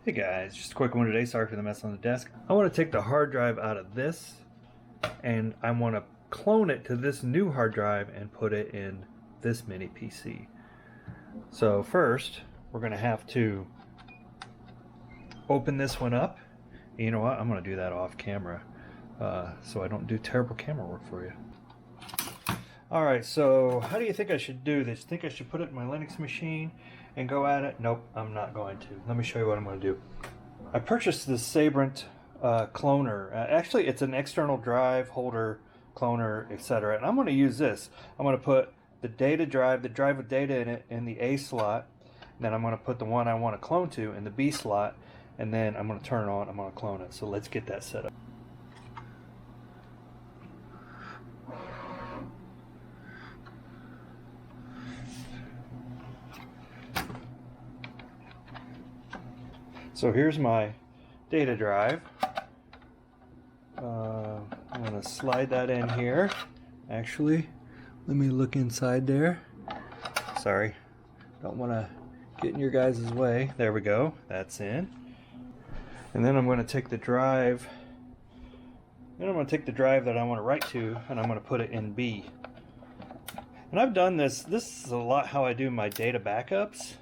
Hey guys, just a quick one today. Sorry for the mess on the desk. I want to take the hard drive out of this and I want to clone it to this new hard drive and put it in this mini PC. So first, we're going to have to open this one up. You know what? I'm going to do that off camera so I don't do terrible camera work for you. Alright, so how do you think I should do this? Think I should put it in my Linux machine and go at it? Nope, I'm not going to. Let me show you what I'm going to do. I purchased this Sabrent cloner. Actually, it's an external drive holder, cloner, etc. And I'm going to use this. I'm going to put the data drive, the drive with data in it, in the A slot. Then I'm going to put the one I want to clone to in the B slot. And then I'm going to turn it on. I'm going to clone it. So let's get that set up. So here's my data drive. I'm going to slide that in here. Actually, let me look inside there. Sorry, don't want to get in your guys' way. There we go, that's in. And then I'm going to take the drive. Then I'm going to take the drive that I want to write to, and I'm going to put it in B. And I've done this. This is a lot how I do my data backups.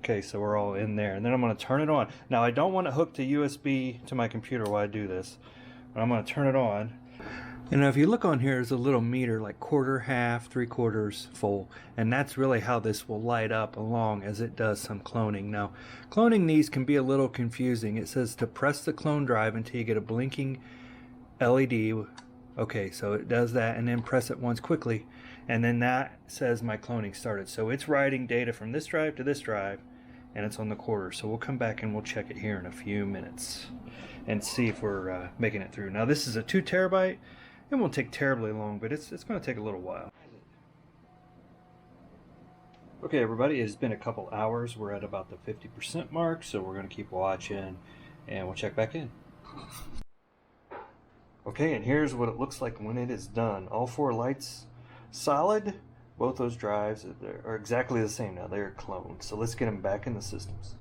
Okay, so we're all in there, and then I'm going to turn it on. Now I don't want it hooked to USB to my computer while I do this, but I'm going to turn it on. And now if you look on here, there's a little meter like quarter, half, 3/4 full, and that's really how this will light up along as it does some cloning. Now, cloning these can be a little confusing. It says to press the clone drive until you get a blinking LED. Okay, so it does that, and then press it once quickly, and then that says my cloning started. So it's writing data from this drive to this drive, and it's on the quarter. So we'll come back and we'll check it here in a few minutes and see if we're making it through. Now this is a 2 terabyte. It won't take terribly long, but it's going to take a little while. Okay everybody, it's been a couple hours. We're at about the 50% mark, so we're going to keep watching and we'll check back in. Okay, and here's what it looks like when it is done. All 4 lights solid. Both those drives are exactly the same now. They're cloned. So let's get them back in the systems.